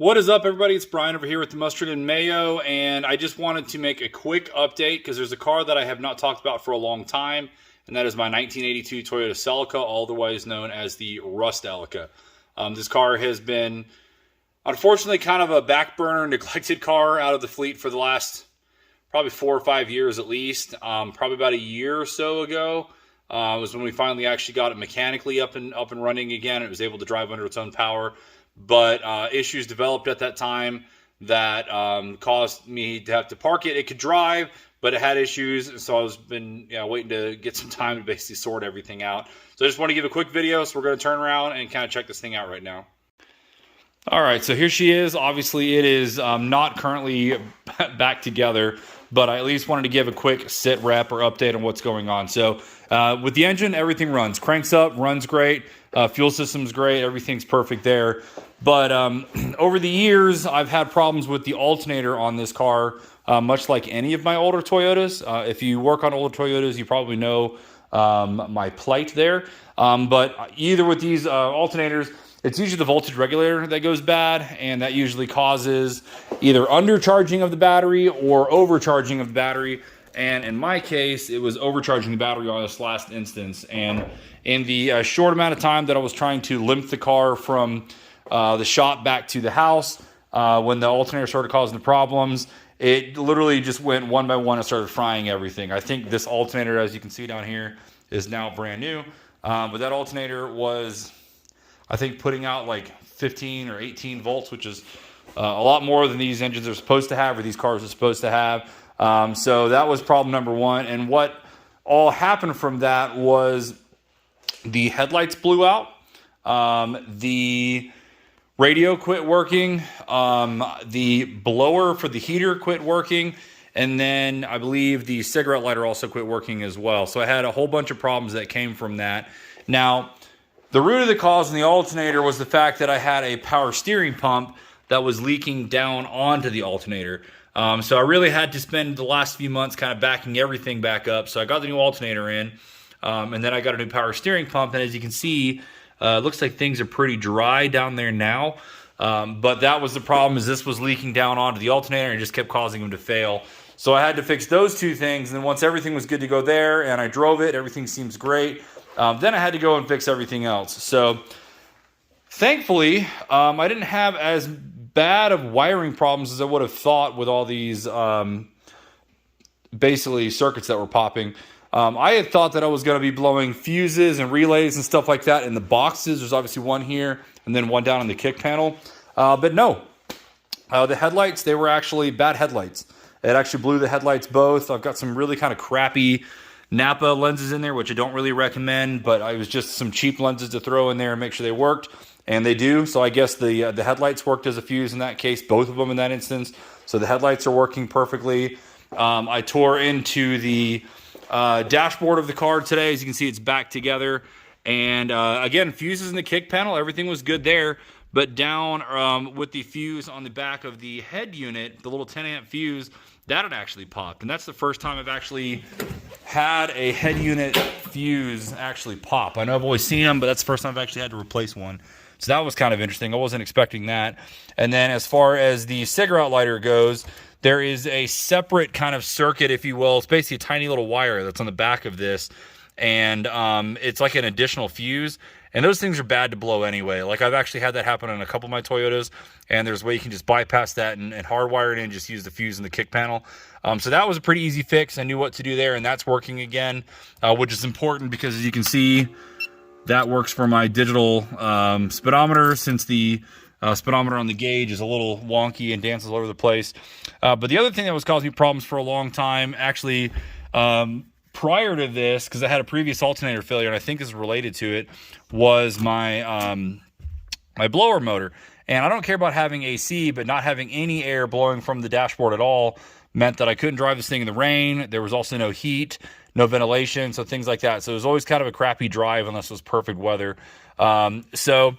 What is up, everybody? It's Brian over here with the Mustard and Mayo, and I just wanted to make a quick update because there's a car that I have not talked about for a long time, and that is my 1982 Toyota Celica, otherwise known as the Rustelica. This car has been, unfortunately, kind of a back burner, neglected car out of the fleet for the last probably 4 or 5 years at least. Probably about a year or so ago was when we finally actually got it mechanically up and running again. It was able to drive under its own power. But issues developed at that time that caused me to have to park it. It could drive, but it had issues, so I was been waiting to get some time to basically sort everything out. So I just want to give a quick video, so we're going to turn around and kind of check this thing out right now. All right, so here she is. Obviously, it is not currently back together, but I at least wanted to give a quick sit rep or update on what's going on. So with the engine, everything runs. Cranks up, runs great. Fuel system's great. Everything's perfect there. But over the years, I've had problems with the alternator on this car, much like any of my older Toyotas. If you work on older Toyotas, you probably know my plight there. But either with these alternators, it's usually the voltage regulator that goes bad, and that usually causes either undercharging of the battery or overcharging of the battery. And in my case, it was overcharging the battery on this last instance. And in the short amount of time that I was trying to limp the car from the shop back to the house, when the alternator started causing the problems, it literally just went one by one and started frying everything. I think this alternator, as you can see down here, is now brand new. But that alternator was, I think, putting out like 15 or 18 volts, which is a lot more than these engines are supposed to have, or these cars are supposed to have. So that was problem number one. And what all happened from that was the headlights blew out. The radio quit working. The blower for the heater quit working. And then I believe the cigarette lighter also quit working as well. So I had a whole bunch of problems that came from that. Now, the root of the cause in the alternator was the fact that I had a power steering pump that was leaking down onto the alternator. So I really had to spend the last few months kind of backing everything back up. So I got the new alternator in, and then I got a new power steering pump. And as you can see, it looks like things are pretty dry down there now. But that was the problem, is this was leaking down onto the alternator and it just kept causing them to fail. So I had to fix those two things. And then once everything was good to go there and I drove it, everything seems great. Then I had to go and fix everything else. So thankfully, I didn't have as bad of wiring problems as I would have thought with all these basically circuits that were popping. I had thought that I was going to be blowing fuses and relays and stuff like that in the boxes. There's obviously one here and then one down on the kick panel. But no, the headlights, they were actually bad headlights. It actually blew the headlights both. I've got some really kind of crappy Napa lenses in there, which I don't really recommend, but it was just some cheap lenses to throw in there and make sure they worked, and they do. So I guess the headlights worked as a fuse in that case, both of them in that instance. So the headlights are working perfectly. I tore into the dashboard of the car today. As you can see, it's back together. And again, fuses in the kick panel, everything was good there. But down with the fuse on the back of the head unit, the little 10 amp fuse, that had actually popped. And that's the first time I've actually had a head unit fuse actually pop. I know I've always seen them, but that's the first time I've actually had to replace one. So that was kind of interesting. I wasn't expecting that. And then as far as the cigarette lighter goes, there is a separate kind of circuit, if you will. It's basically a tiny little wire that's on the back of this. And it's like an additional fuse. And those things are bad to blow anyway. Like, I've actually had that happen on a couple of my Toyotas, and there's a way you can just bypass that and hardwire it in, just use the fuse in the kick panel. So that was a pretty easy fix. I knew what to do there, and that's working again, which is important because, as you can see, that works for my digital speedometer, since the speedometer on the gauge is a little wonky and dances all over the place. But the other thing that was causing me problems for a long time, actually, prior to this, because I had a previous alternator failure, and I think this is related to it, was my my blower motor. And I don't care about having AC, but not having any air blowing from the dashboard at all meant that I couldn't drive this thing in the rain. There was also no heat, no ventilation, so things like that. So it was always kind of a crappy drive unless it was perfect weather. So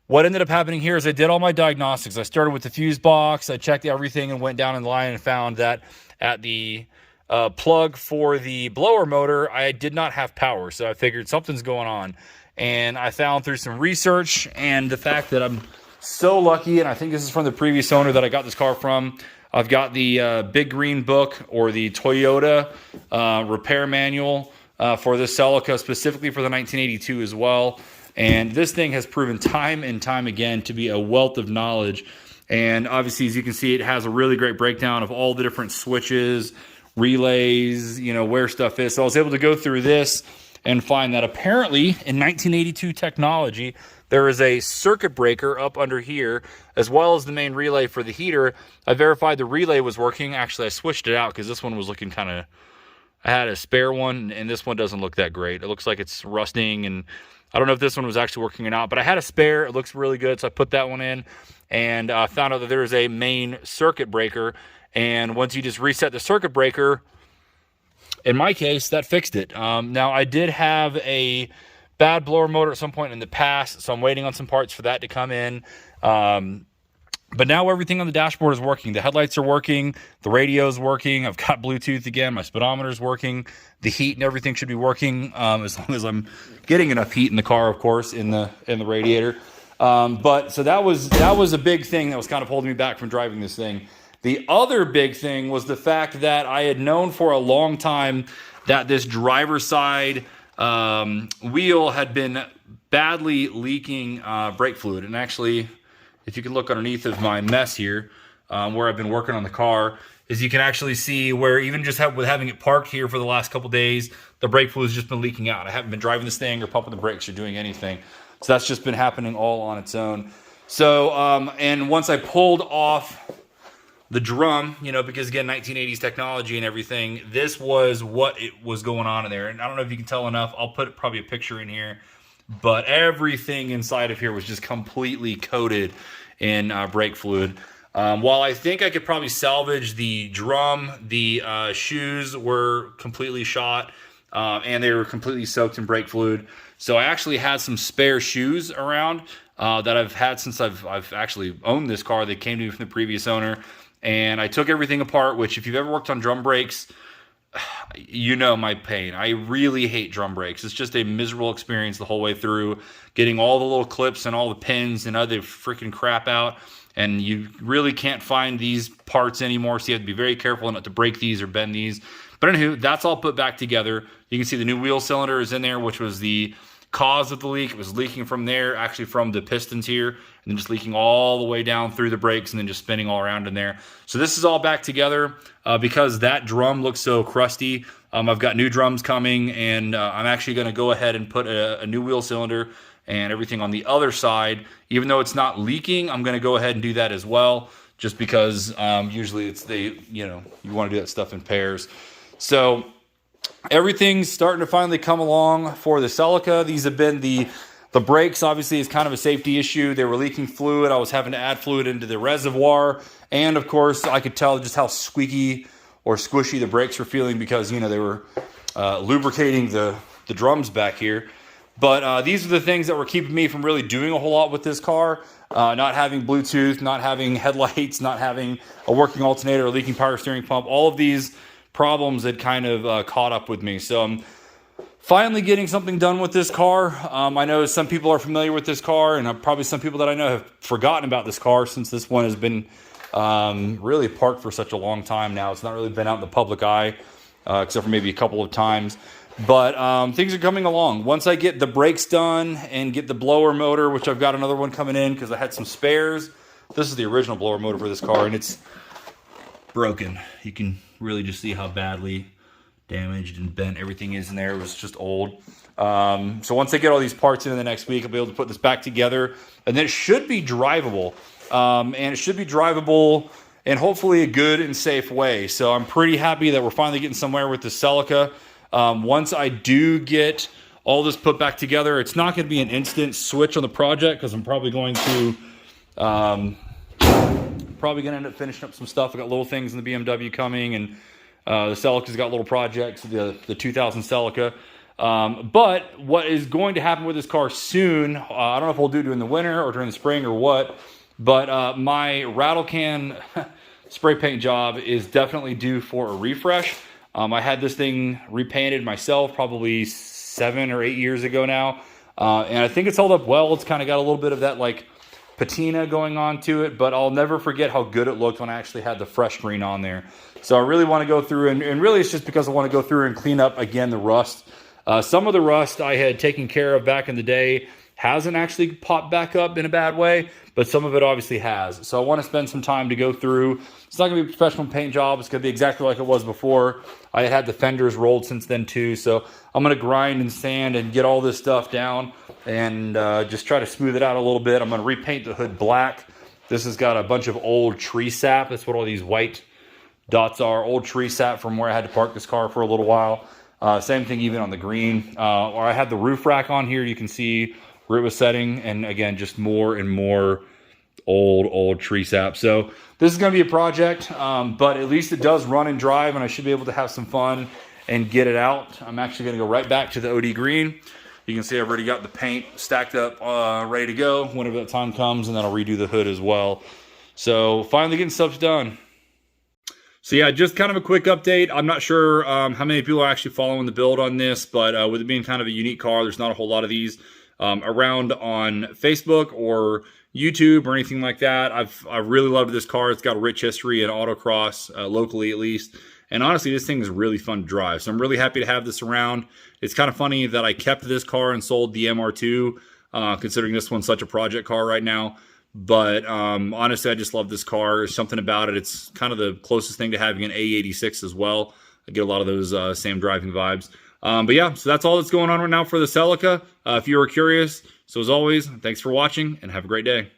what ended up happening here is I did all my diagnostics. I started with the fuse box. I checked everything and went down in the line and found that at the plug for the blower motor, I did not have power. So I figured something's going on. And I found through some research and the fact that I'm so lucky, and I think this is from the previous owner that I got this car from. I've got the Big Green Book, or the Toyota repair manual for this Celica, specifically for the 1982 as well. And this thing has proven time and time again to be a wealth of knowledge. And obviously, as you can see, it has a really great breakdown of all the different switches, relays, you know, where stuff is. So I was able to go through this and find that apparently in 1982 technology, there is a circuit breaker up under here, as well as the main relay for the heater. I verified the relay was working. Actually, I switched it out because this one was looking kind of, I had a spare one, and this one doesn't look that great. It looks like it's rusting, and I don't know if this one was actually working or not, but I had a spare. It looks really good, so I put that one in, and found out that there is a main circuit breaker, and once you just reset the circuit breaker, in my case, that fixed it. Now, I did have a bad blower motor at some point in the past, so I'm waiting on some parts for that to come in. But now everything on the dashboard is working. The headlights are working, the radio is working, I've got Bluetooth again, my speedometer is working, the heat and everything should be working, as long as I'm getting enough heat in the car, of course, in the radiator. But so that was a big thing that was kind of holding me back from driving this thing. The other big thing was the fact that I had known for a long time that this driver's side wheel had been badly leaking brake fluid. And actually, if you can look underneath of my mess here, where I've been working on the car, is you can actually see where even just with having it parked here for the last couple days, the brake fluid has just been leaking out. I haven't been driving this thing or pumping the brakes or doing anything. So that's just been happening all on its own. So, and once I pulled off the drum, you know, because again, 1980s technology and everything, this was what it was going on in there. And I don't know if you can tell enough. I'll put probably a picture in here, but everything inside of here was just completely coated in brake fluid. While I think I could probably salvage the drum, the shoes were completely shot, and they were completely soaked in brake fluid. So I actually had some spare shoes around that I've had since I've actually owned this car. They came to me from the previous owner. And I took everything apart, which if you've ever worked on drum brakes, you know my pain. I really hate drum brakes. It's just a miserable experience the whole way through, getting all the little clips and all the pins and other freaking crap out. And you really can't find these parts anymore, so you have to be very careful not to break these or bend these. But anywho, that's all put back together. You can see the new wheel cylinder is in there, which was the cause of the leak. It was leaking from there, actually from the pistons here, and then just leaking all the way down through the brakes and then just spinning all around in there. So this is all back together because that drum looks so crusty. I've got new drums coming, and I'm actually going to go ahead and put a new wheel cylinder and everything on the other side. Even though it's not leaking, I'm going to go ahead and do that as well, just because usually it's you want to do that stuff in pairs. So everything's starting to finally come along for the Celica. These have been the brakes, obviously, is kind of a safety issue. They were leaking fluid. I was having to add fluid into the reservoir. And, of course, I could tell just how squeaky or squishy the brakes were feeling because, you know, they were lubricating the drums back here. But these are the things that were keeping me from really doing a whole lot with this car. Not having Bluetooth, not having headlights, not having a working alternator, a leaking power steering pump. All of these problems had kind of caught up with me. So I'm finally getting something done with this car. I know some people are familiar with this car, and probably some people that I know have forgotten about this car since this one has been really parked for such a long time now. It's not really been out in the public eye, except for maybe a couple of times. But things are coming along. Once I get the brakes done and get the blower motor, which I've got another one coming in because I had some spares. This is the original blower motor for this car, and it's broken. You can really just see how badly damaged and bent everything is in there. It was just old. So once I get all these parts in the next week, I'll be able to put this back together, and then it should be drivable. And it should be drivable in hopefully a good and safe way. So I'm pretty happy that we're finally getting somewhere with the Celica. Once I do get all this put back together, it's not going to be an instant switch on the project because I'm probably going to end up finishing up some stuff. I got little things in the BMW coming, and the Celica's got little projects, the 2000 Celica. But what is going to happen with this car soon, I don't know if we'll do it during the winter or during the spring or what, but my rattle can spray paint job is definitely due for a refresh. I had this thing repainted myself probably 7 or 8 years ago now, and I think it's held up well. It's kind of got a little bit of that like patina going on to it, but I'll never forget how good it looked when I actually had the fresh green on there. So I really want to go through, and really it's just because I want to go through and clean up, again, the rust. Some of the rust I had taken care of back in the day hasn't actually popped back up in a bad way, but some of it obviously has. So I want to spend some time to go through. It's not going to be a professional paint job. It's going to be exactly like it was before. I had the fenders rolled since then too. So I'm going to grind and sand and get all this stuff down and just try to smooth it out a little bit. I'm going to repaint the hood black. This has got a bunch of old tree sap. That's what all these white dots are. Old tree sap from where I had to park this car for a little while. Same thing even on the green. Or I had the roof rack on here. You can see where it was setting, and again, just more and more old tree sap. So this is going to be a project, but at least it does run and drive, and I should be able to have some fun and get it out. I'm actually going to go right back to the OD green. You can see I've already got the paint stacked up, ready to go whenever that time comes, and then I'll redo the hood as well. So finally getting stuff done. So yeah, just kind of a quick update. I'm not sure how many people are actually following the build on this, but with it being kind of a unique car, there's not a whole lot of these around on Facebook or YouTube or anything like that. I really loved this car. It's got a rich history in autocross, locally at least. And honestly, this thing is really fun to drive. So I'm really happy to have this around. It's kind of funny that I kept this car and sold the MR2, considering this one's such a project car right now. But honestly, I just love this car. There's something about it. It's kind of the closest thing to having an A86 as well. I get a lot of those same driving vibes. But yeah, so that's all that's going on right now for the Celica. If you were curious, so as always, thanks for watching and have a great day.